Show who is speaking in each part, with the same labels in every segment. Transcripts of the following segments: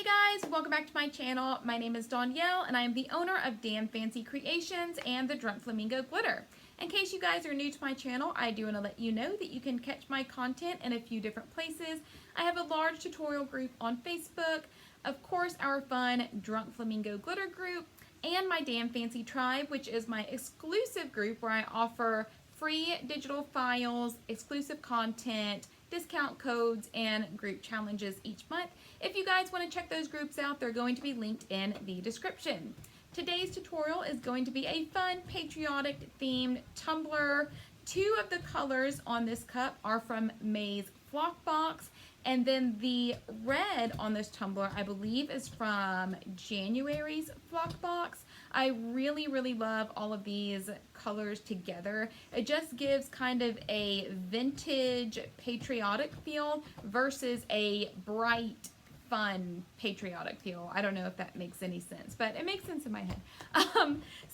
Speaker 1: guys, welcome back to my channel. My name is Danielle and I am the owner of Dan Fancy Creations and the Drunk Flamingo Glitter. In case you guys are new to my channel, I do want to let you know that you can catch my content in a few different places. I have a large tutorial group on Facebook, of course our fun Drunk Flamingo Glitter group, and my Dan Fancy Tribe, which is my exclusive group where I offer free digital files, exclusive content, discount codes, and group challenges each month. If you guys want to check those groups out, they're going to be linked in the description. Today's tutorial is going to be a fun, patriotic themed tumbler. Two of the colors on this cup are from May's Flock Box, and then the red on this tumbler, I believe, is from January's Flock Box. I really, really love all of these colors together. It just gives kind of a vintage, patriotic feel versus a bright, fun, patriotic feel. I don't know if that makes any sense, but it makes sense in my head.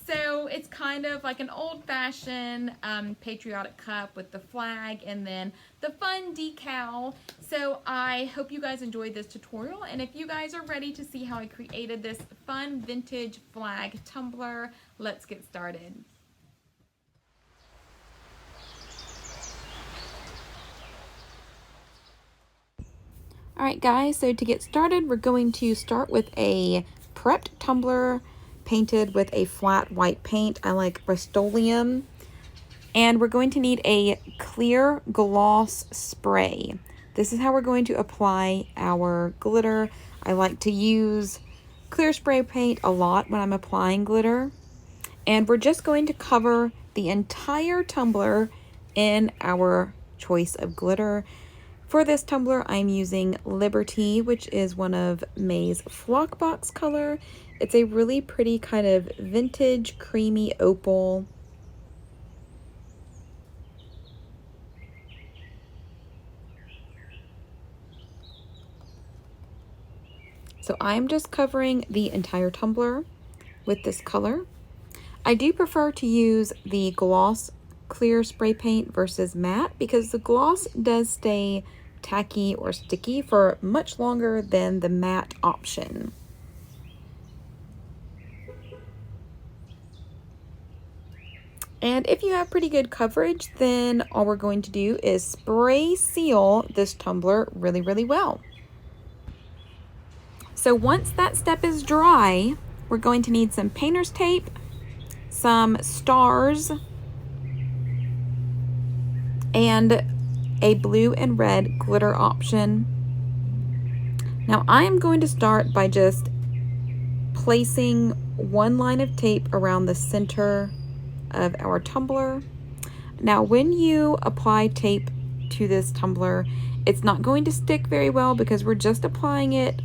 Speaker 1: So it's kind of like an old-fashioned patriotic cup with the flag and then the fun decal. So I hope you guys enjoyed this tutorial, and if you guys are ready to see how I created this fun vintage flag tumbler, let's get started. Alright guys, so to get started, we're going to start with a prepped tumbler painted with a flat white paint. I like Rustoleum. And we're going to need a clear gloss spray. This is how we're going to apply our glitter. I like to use clear spray paint a lot when I'm applying glitter. And we're just going to cover the entire tumbler in our choice of glitter. For this tumbler, I'm using Liber-tea, which is one of May's Flock Box color. It's a really pretty kind of vintage, creamy opal. So I'm just covering the entire tumbler with this color. I do prefer to use the gloss clear spray paint versus matte because the gloss does stay tacky or sticky for much longer than the matte option. And if you have pretty good coverage, then all we're going to do is spray seal this tumbler really, really well. So once that step is dry, we're going to need some painter's tape, some stars, and a blue and red glitter option. Now I am going to start by just placing one line of tape around the center of our tumbler. Now when you apply tape to this tumbler, it's not going to stick very well because we're just applying it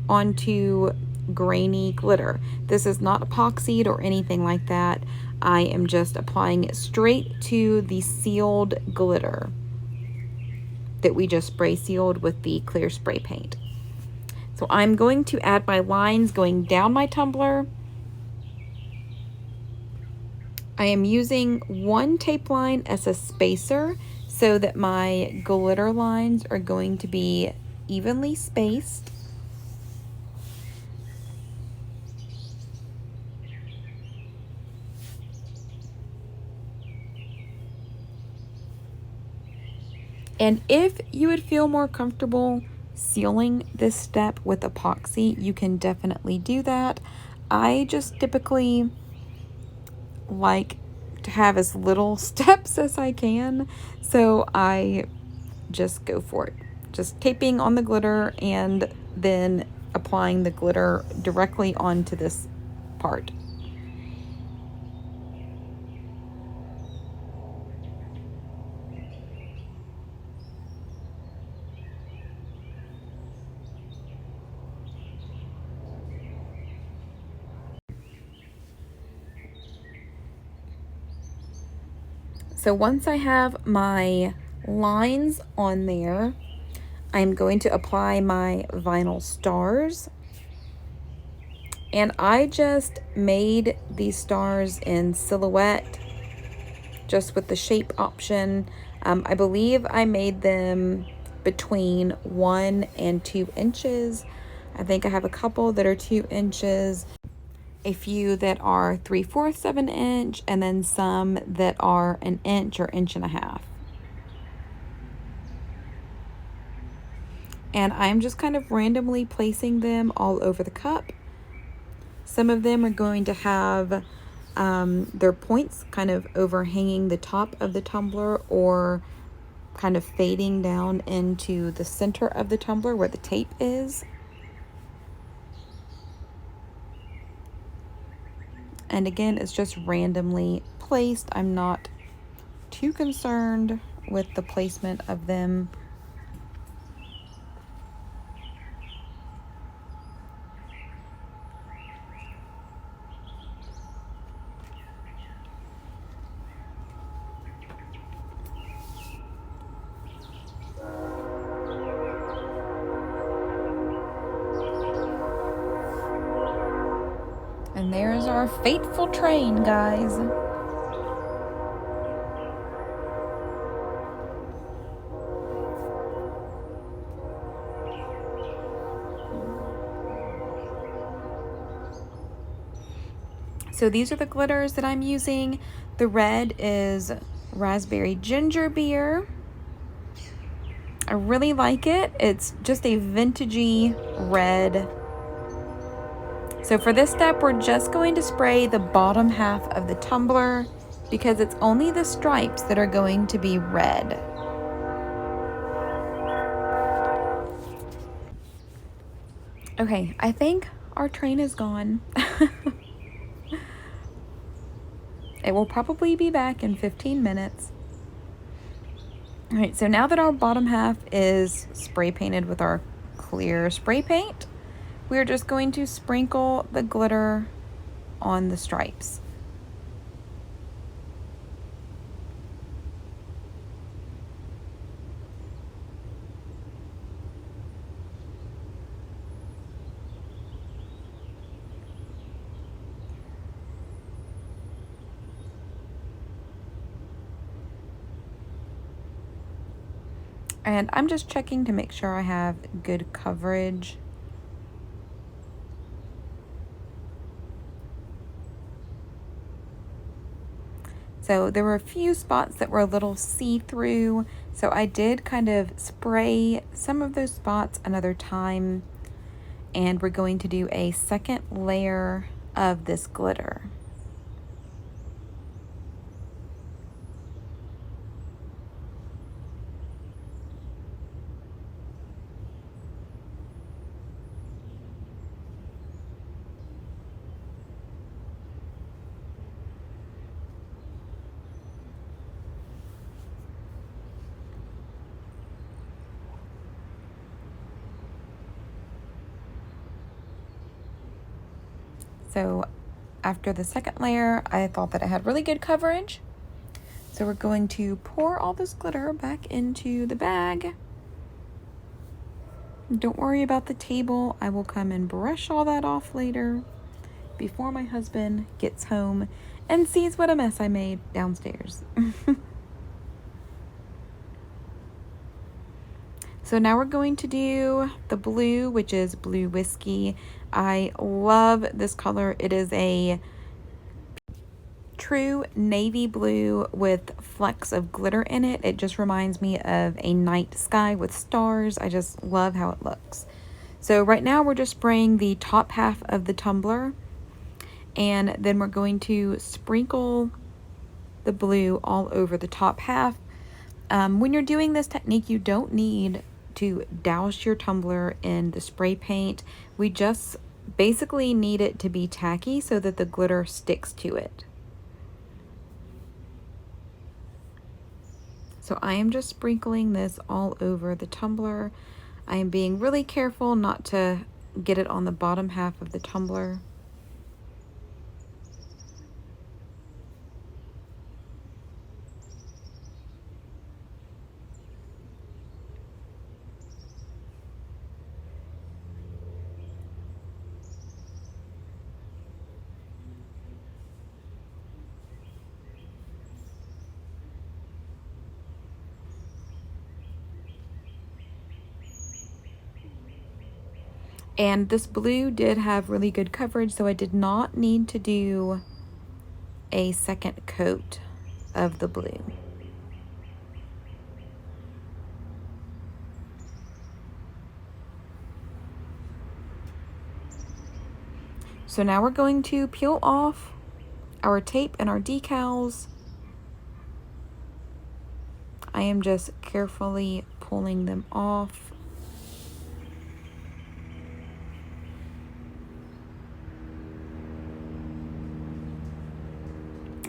Speaker 1: onto grainy glitter. This is not epoxied or anything like that. I am just applying it straight to the sealed glitter that we just spray sealed with the clear spray paint. So I'm going to add my lines going down my tumbler. I am using one tape line as a spacer so that my glitter lines are going to be evenly spaced. And if you would feel more comfortable sealing this step with epoxy, you can definitely do that. I just typically like to have as little steps as I can, so I just go for it. Just taping on the glitter and then applying the glitter directly onto this part. So once I have my lines on there, I'm going to apply my vinyl stars. And I just made these stars in silhouette, just with the shape option. I believe I made them between 1 and 2 inches. I think I have a couple that are 2 inches, a few that are 3/4 of an inch, and then some that are an inch or inch and a half. And I'm just kind of randomly placing them all over the cup. Some of them are going to have their points kind of overhanging the top of the tumbler or kind of fading down into the center of the tumbler where the tape is. And again, it's just randomly placed. I'm not too concerned with the placement of them. And there's our fateful train, guys. So these are the glitters that I'm using. The red is raspberry ginger beer. I really like it. It's just a vintagey red. So for this step, we're just going to spray the bottom half of the tumbler because it's only the stripes that are going to be red. Okay, I think our train is gone. It will probably be back in 15 minutes. All right, so now that our bottom half is spray painted with our clear spray paint, we're just going to sprinkle the glitter on the stripes. And I'm just checking to make sure I have good coverage. So there were a few spots that were a little see-through, so I did kind of spray some of those spots another time, and we're going to do a second layer of this glitter. So after the second layer, I thought that it had really good coverage. So we're going to pour all this glitter back into the bag. Don't worry about the table. I will come and brush all that off later before my husband gets home and sees what a mess I made downstairs. So now we're going to do the blue, which is Blue Whiskey. I love this color. It is a true navy blue with flecks of glitter in it. It just reminds me of a night sky with stars. I just love how it looks. So right now we're just spraying the top half of the tumbler, and then we're going to sprinkle the blue all over the top half. When you're doing this technique, you don't need to douse your tumbler in the spray paint. We just basically need it to be tacky so that the glitter sticks to it. So I am just sprinkling this all over the tumbler. I am being really careful not to get it on the bottom half of the tumbler. And this blue did have really good coverage, so I did not need to do a second coat of the blue. So now we're going to peel off our tape and our decals. I am just carefully pulling them off.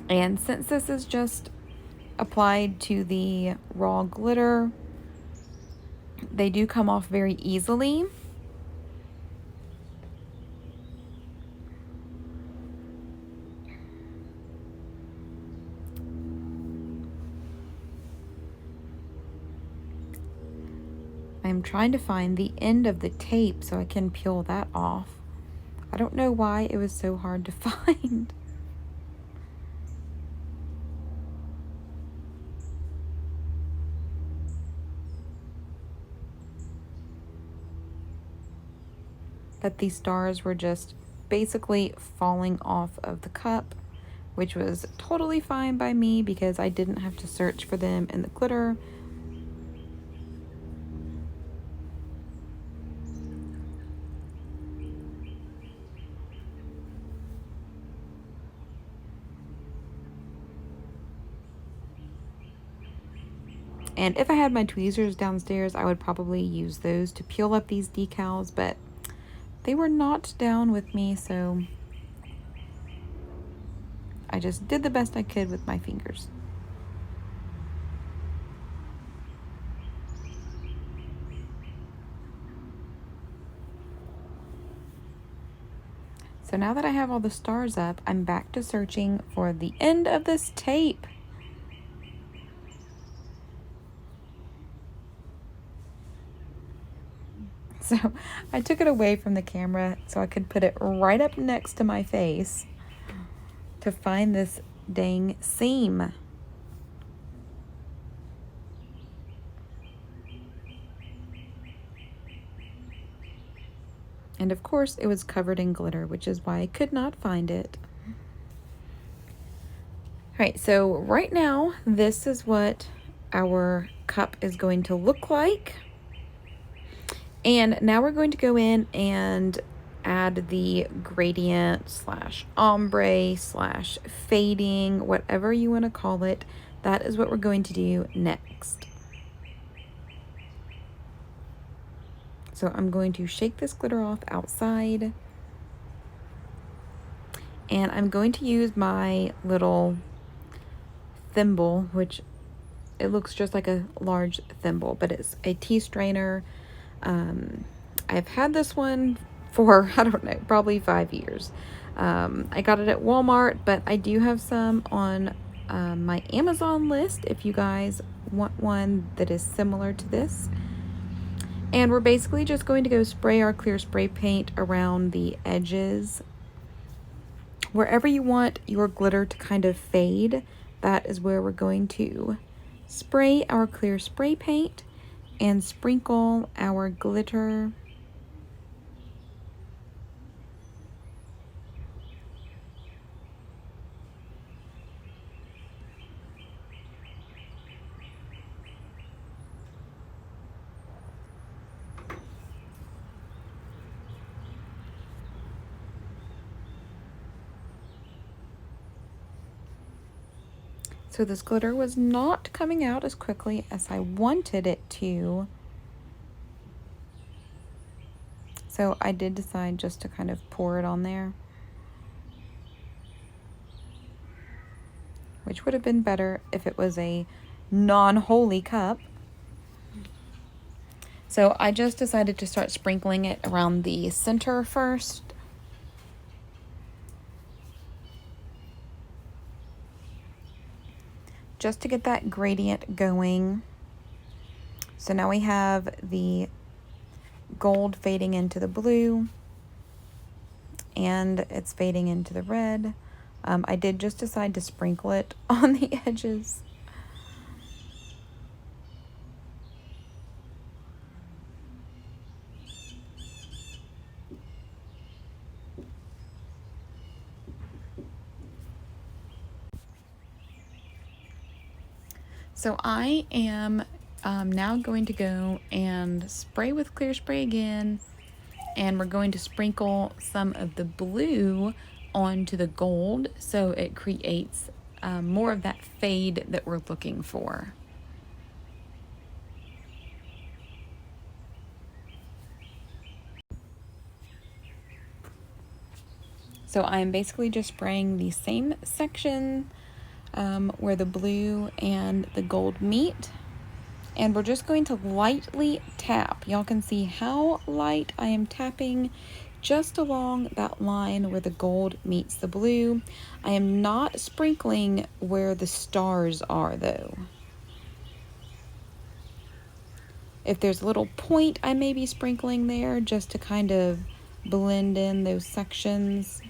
Speaker 1: And since this is just applied to the raw glitter, they do come off very easily. I'm trying to find the end of the tape so I can peel that off. I don't know why it was so hard to find. But these stars were just basically falling off of the cup, which was totally fine by me because I didn't have to search for them in the glitter. And if I had my tweezers downstairs, I would probably use those to peel up these decals, but they were not down with me, so I just did the best I could with my fingers. So now that I have all the stars up, I'm back to searching for the end of this tape. So I took it away from the camera so I could put it right up next to my face to find this dang seam. And of course it was covered in glitter, which is why I could not find it. All right, so right now this is what our cup is going to look like. And now we're going to go in and add the gradient slash ombre slash fading, whatever you want to call it. That is what we're going to do next. So I'm going to shake this glitter off outside. And I'm going to use my little thimble, which it looks just like a large thimble, but it's a tea strainer. I've had this one for, I don't know, probably 5 years. I got it at Walmart, but I do have some on my Amazon list if you guys want one that is similar to this. And we're basically just going to go spray our clear spray paint around the edges. Wherever you want your glitter to kind of fade, that is where we're going to spray our clear spray paint and sprinkle our glitter. So this glitter was not coming out as quickly as I wanted it to. So I did decide just to kind of pour it on there, which would have been better if it was a non-holy cup. So I just decided to start sprinkling it around the center first. Just to get that gradient going. So now we have the gold fading into the blue, and it's fading into the red. I did just decide to sprinkle it on the edges. So I am now going to go and spray with clear spray again, and we're going to sprinkle some of the blue onto the gold so it creates more of that fade that we're looking for. So I'm basically just spraying the same section where the blue and the gold meet. And we're just going to lightly tap. Y'all can see how light I am tapping just along that line where the gold meets the blue. I am not sprinkling where the stars are though. If there's a little point, I may be sprinkling there just to kind of blend in those sections.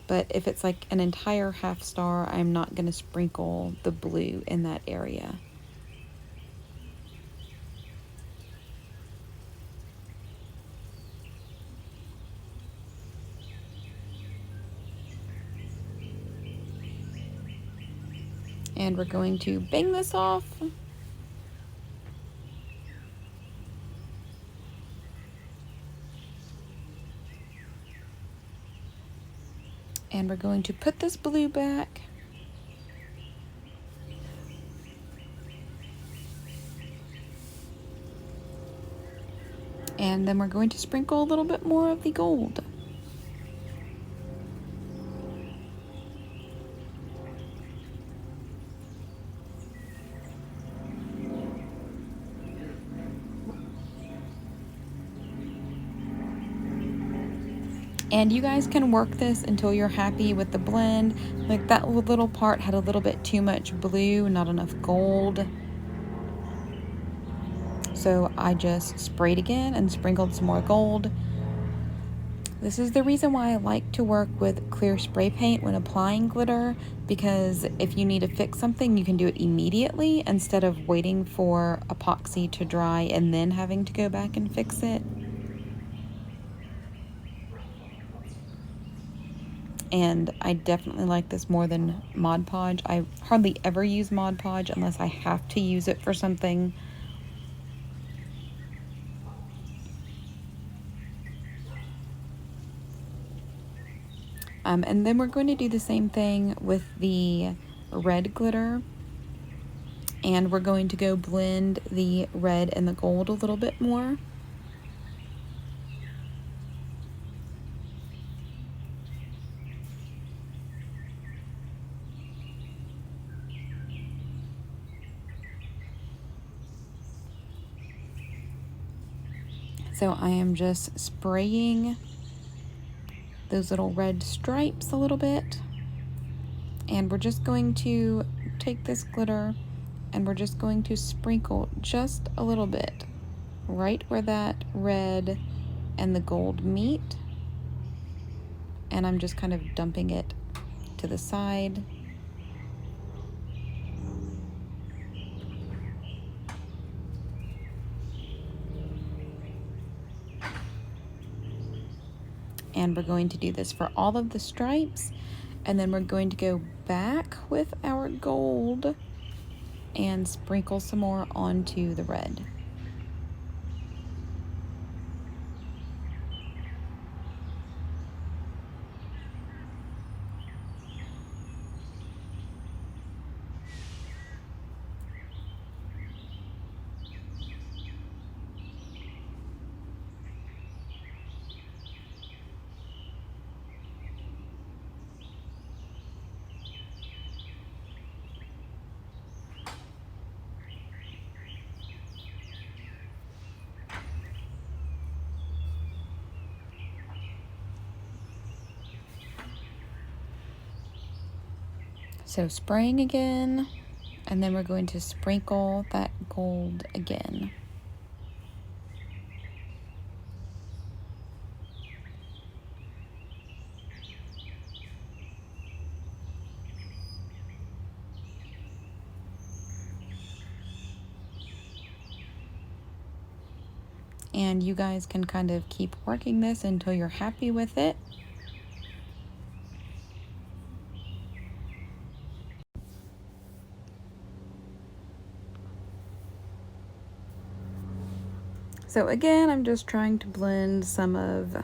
Speaker 1: But if it's like an entire half star, I'm not going to sprinkle the blue in that area. And we're going to bang this off. And we're going to put this blue back. And then we're going to sprinkle a little bit more of the gold. And you guys can work this until you're happy with the blend. Like that little part had a little bit too much blue, not enough gold. So I just sprayed again and sprinkled some more gold. This is the reason why I like to work with clear spray paint when applying glitter, because if you need to fix something, you can do it immediately instead of waiting for epoxy to dry and then having to go back and fix it. And I definitely like this more than Mod Podge. I hardly ever use Mod Podge unless I have to use it for something. And then we're going to do the same thing with the red glitter. And we're going to go blend the red and the gold a little bit more. So I am just spraying those little red stripes a little bit. And we're just going to take this glitter and we're just going to sprinkle just a little bit right where that red and the gold meet. And I'm just kind of dumping it to the side. And we're going to do this for all of the stripes. And then we're going to go back with our gold and sprinkle some more onto the red. So spraying again, and then we're going to sprinkle that gold again. And you guys can kind of keep working this until you're happy with it.
Speaker 2: So again, I'm just trying to blend some of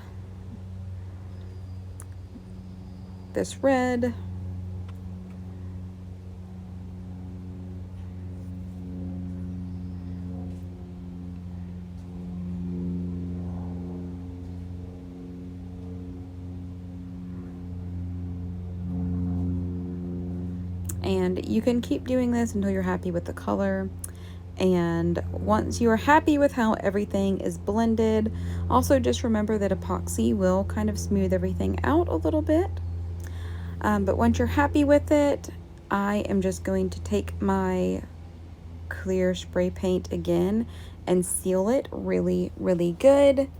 Speaker 2: this red. And you can keep doing this until you're happy with the color. And once you're happy with how everything is blended, also just remember that epoxy will kind of smooth everything out a little bit. But once you're happy with it, I am just going to take my clear spray paint again and seal it really, really good.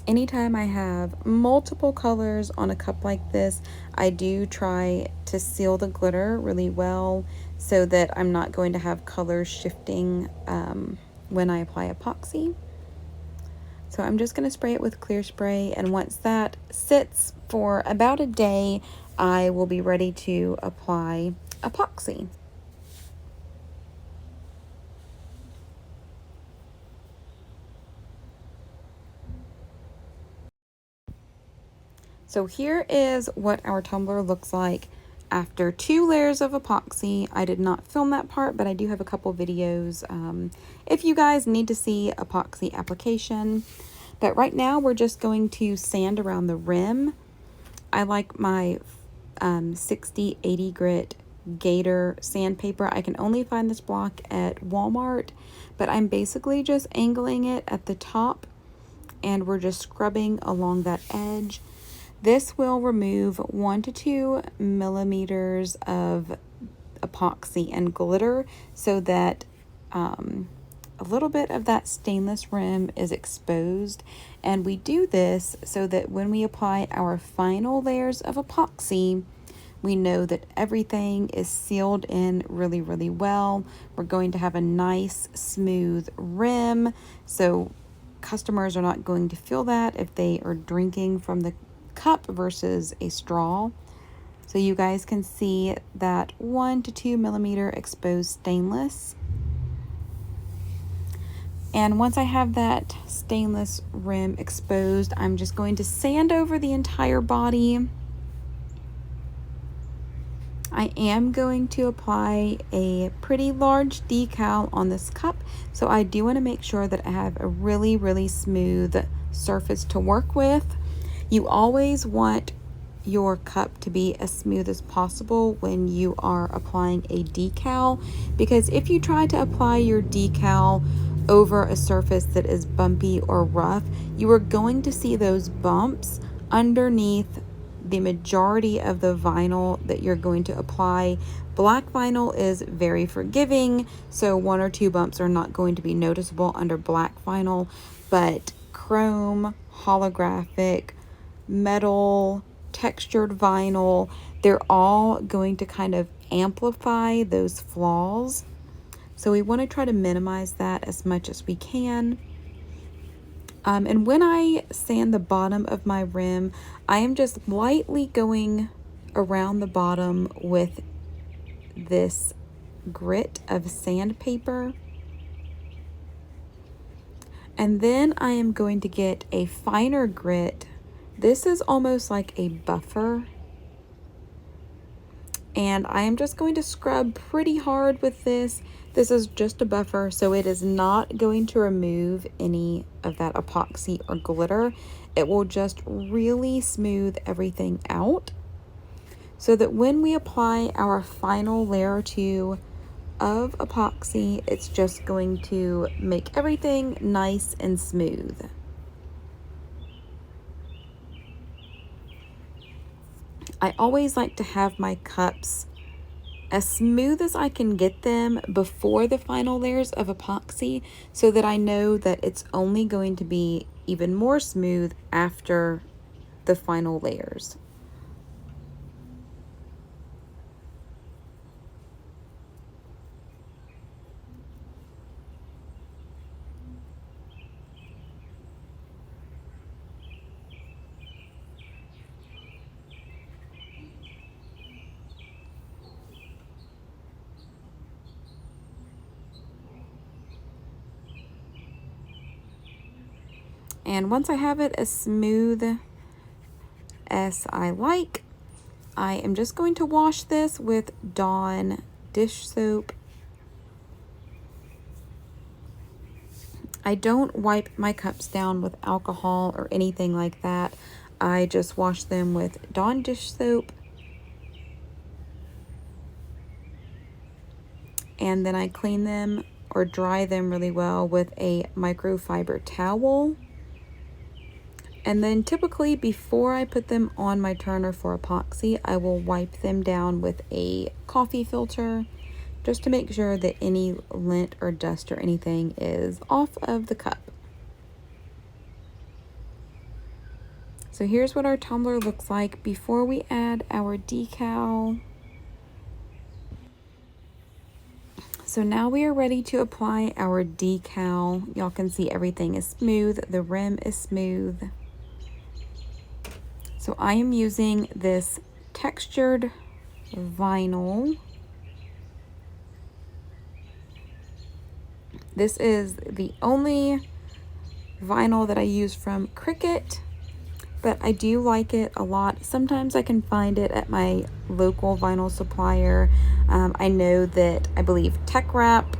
Speaker 2: Anytime I have multiple colors on a cup like this, I do try to seal the glitter really well so that I'm not going to have colors shifting when I apply epoxy. So I'm just going to spray it with clear spray, and once that sits for about a day, I will be ready to apply epoxy. So here is what our tumbler looks like after 2 layers of epoxy. I did not film that part, but I do have a couple videos if you guys need to see epoxy application. But right now we're just going to sand around the rim. I like my 60-80 grit Gator sandpaper. I can only find this block at Walmart, but I'm basically just angling it at the top, and we're just scrubbing along that edge. This will remove 1 to 2 millimeters of epoxy and glitter so that a little bit of that stainless rim is exposed. And we do this so that when we apply our final layers of epoxy, we know that everything is sealed in really, really well. We're going to have a nice smooth rim, so customers are not going to feel that if they are drinking from the cup versus a straw. So you guys can see that 1 to 2 millimeter exposed stainless. And once I have that stainless rim exposed, I'm just going to sand over the entire body. I am going to apply a pretty large decal on this cup, so I do want to make sure that I have a really, really smooth surface to work with. You always want your cup to be as smooth as possible when you are applying a decal, because if you try to apply your decal over a surface that is bumpy or rough, you are going to see those bumps underneath the majority of the vinyl that you're going to apply. Black vinyl is very forgiving, so 1 or 2 bumps are not going to be noticeable under black vinyl, but chrome, holographic, metal, textured vinyl, they're all going to kind of amplify those flaws. So we want to try to minimize that as much as we can. And when I sand the bottom of my rim, I am just lightly going around the bottom with this grit of sandpaper. And then I am going to get a finer grit. This is almost like a buffer. And I am just going to scrub pretty hard with this. This is just a buffer, so it is not going to remove any of that epoxy or glitter. It will just really smooth everything out so that when we apply our final layer or 2 of epoxy, it's just going to make everything nice and smooth. I always like to have my cups as smooth as I can get them before the final layers of epoxy, so that I know that it's only going to be even more smooth after the final layers. And once I have it as smooth as I like, I am just going to wash this with Dawn dish soap. I don't wipe my cups down with alcohol or anything like that. I just wash them with Dawn dish soap. And then I clean them or dry them really well with a microfiber towel. And then typically before I put them on my turner for epoxy, I will wipe them down with a coffee filter just to make sure that any lint or dust or anything is off of the cup. So here's what our tumbler looks like before we add our decal. So now we are ready to apply our decal. Y'all can see everything is smooth, the rim is smooth. So I am using this textured vinyl. This is the only vinyl that I use from Cricut, but I do like it a lot. Sometimes I can find it at my local vinyl supplier. I know that I believe Tech Wrap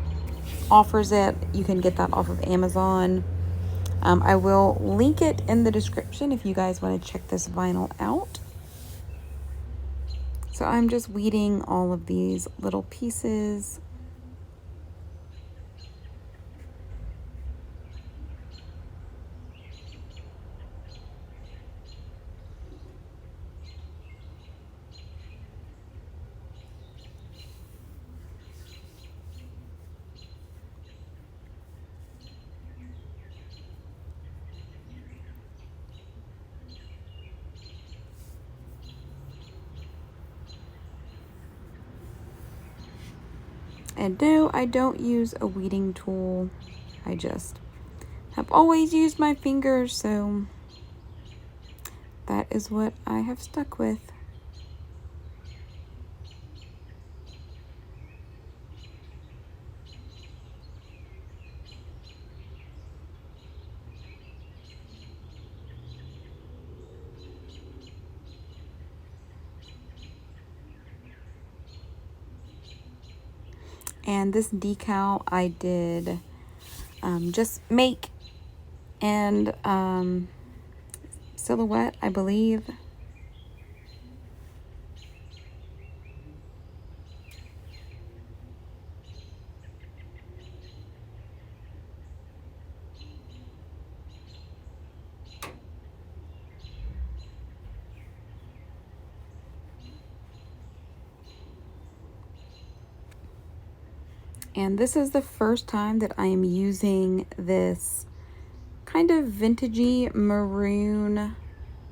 Speaker 2: offers it. You can get that off of Amazon. I will link it in the description if you guys want to check this vinyl out. So I'm just weeding all of these little pieces. And no, I don't use a weeding tool. I just have always used my fingers, so that is what I have stuck with. And this decal I did just make and silhouette, I believe. And this is the first time that I am using this kind of vintagey maroon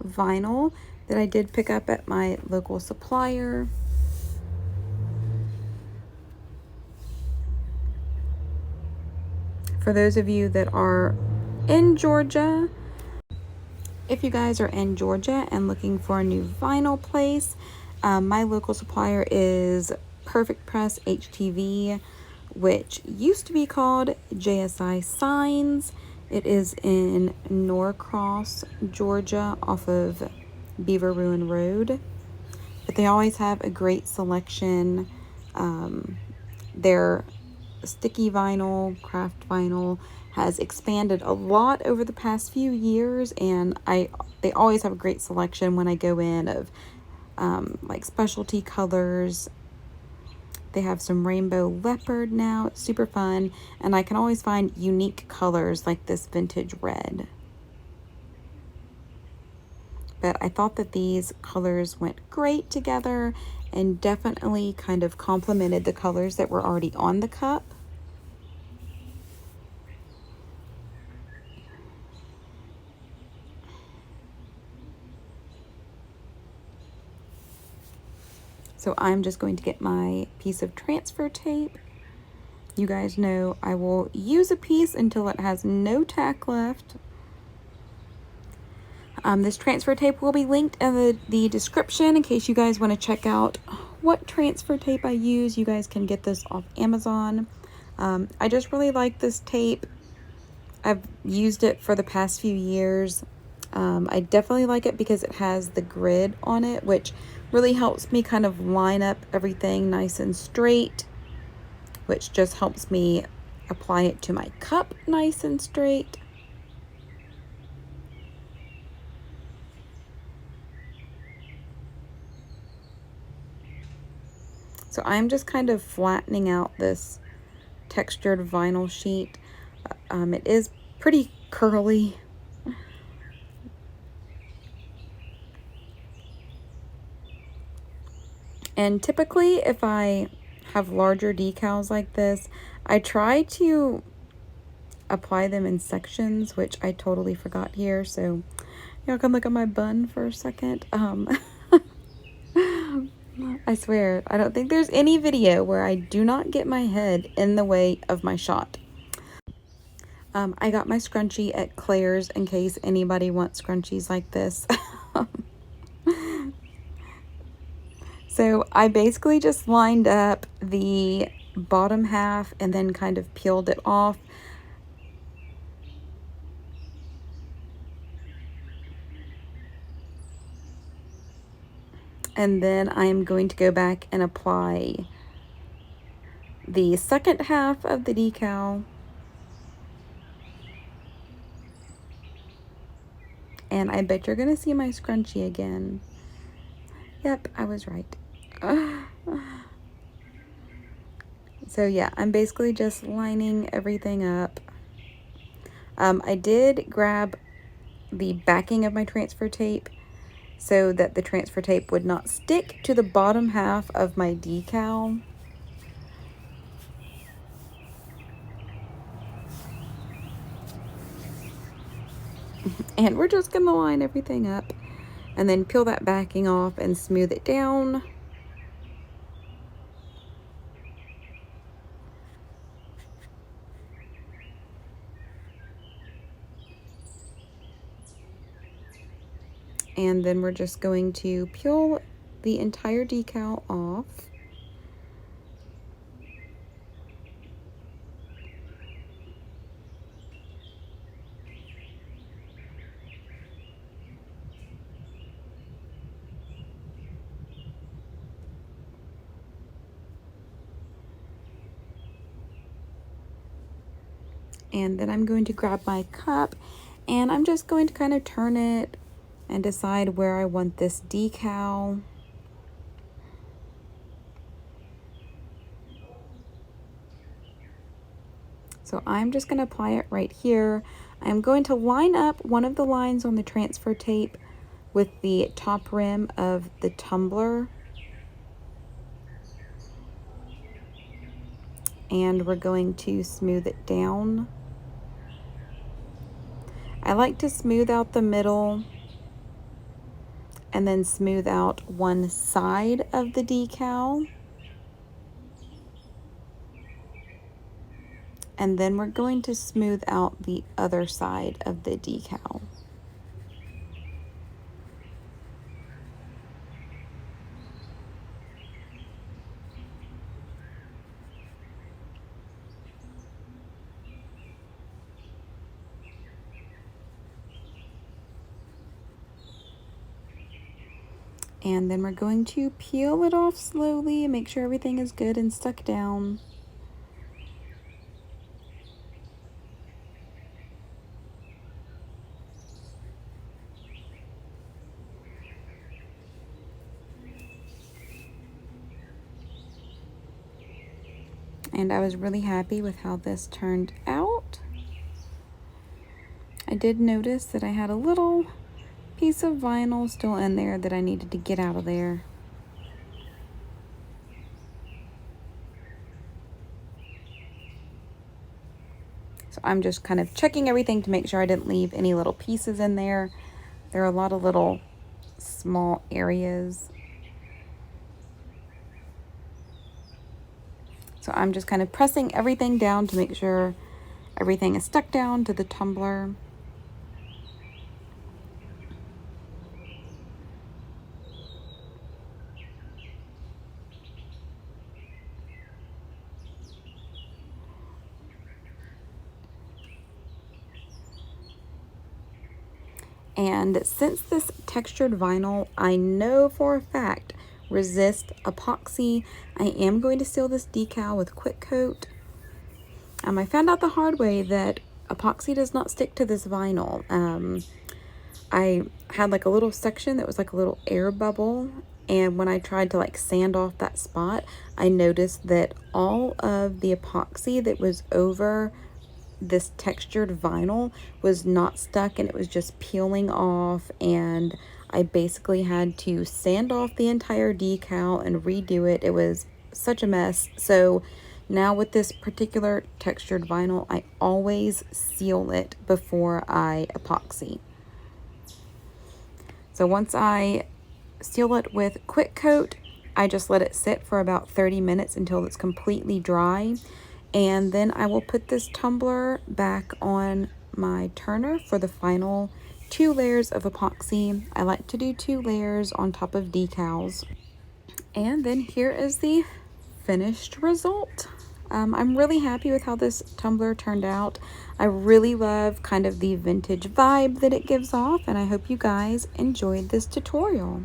Speaker 2: vinyl that I did pick up at my local supplier. For those of you that are in Georgia, if you guys are in Georgia and looking for a new vinyl place, my local supplier is Perfect Press HTV, which used to be called JSI Signs. It is in Norcross, Georgia, off of Beaver Ruin Road. But they always have a great selection. Their sticky vinyl, craft vinyl, has expanded a lot over the past few years, and they always have a great selection when I go in of like specialty colors. They have some rainbow leopard now. It's super fun, and I can always find unique colors like this vintage red. But I thought that these colors went great together and definitely kind of complemented the colors that were already on the cup. So I'm just going to get my piece of transfer tape. You guys know I will use a piece until it has no tack left. This transfer tape will be linked in the description in case you guys want to check out what transfer tape I use. You guys can get this off Amazon. I just really like this tape. I've used it for the past few years. I definitely like it because it has the grid on it, which really helps me kind of line up everything nice and straight, which just helps me apply it to my cup nice and straight. So I'm just kind of flattening out this textured vinyl sheet. It is pretty curly. And typically if I have larger decals like this, I try to apply them in sections, which I totally forgot here. So y'all can look at my bun for a second. I swear, I don't think there's any video where I do not get my head in the way of my shot. I got my scrunchie at Claire's in case anybody wants scrunchies like this. So I basically just lined up the bottom half and then kind of peeled it off. And then I'm going to go back and apply the second half of the decal. And I bet you're gonna see my scrunchie again. Yep, I was right. So yeah, I'm basically just lining everything up. I did grab the backing of my transfer tape so that the transfer tape would not stick to the bottom half of my decal. And we're just gonna line everything up and then peel that backing off and smooth it down. And then we're just going to peel the entire decal off. And then I'm going to grab my cup and I'm just going to kind of turn it and decide where I want this decal. So I'm just going to apply it right here. I'm going to line up one of the lines on the transfer tape with the top rim of the tumbler. And we're going to smooth it down. I like to smooth out the middle and then smooth out one side of the decal. And then we're going to smooth out the other side of the decal. And then we're going to peel it off slowly and make sure everything is good and stuck down. And I was really happy with how this turned out. I did notice that I had a little piece of vinyl still in there that I needed to get out of there. So I'm just kind of checking everything to make sure I didn't leave any little pieces in there. There are a lot of little small areas. So I'm just kind of pressing everything down to make sure everything is stuck down to the tumbler. And since this textured vinyl, I know for a fact, resists epoxy, I am going to seal this decal with quick coat. I found out the hard way that epoxy does not stick to this vinyl. I had like a little section that was like a little air bubble, and when I tried to like sand off that spot, I noticed that all of the epoxy that was over this textured vinyl was not stuck, and it was just peeling off, and I basically had to sand off the entire decal and redo it. It was such a mess. So now with this particular textured vinyl, I always seal it before I epoxy. So once I seal it with quick coat, I just let it sit for about 30 minutes until it's completely dry. And then I will put this tumbler back on my turner for the final 2 layers of epoxy. I like to do 2 layers on top of decals. And then here is the finished result. I'm really happy with how this tumbler turned out. I really love kind of the vintage vibe that it gives off, and I hope you guys enjoyed this tutorial.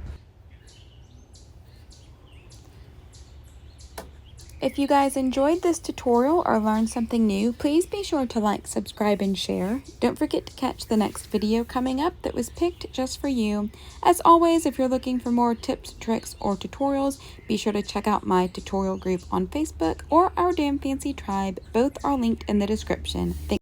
Speaker 2: If you guys enjoyed this tutorial or learned something new, please be sure to like, subscribe, and share. Don't forget to catch the next video coming up that was picked just for you. As always, if you're looking for more tips, tricks, or tutorials, be sure to check out my tutorial group on Facebook or our Damn Fancy Tribe. Both are linked in the description. Thanks.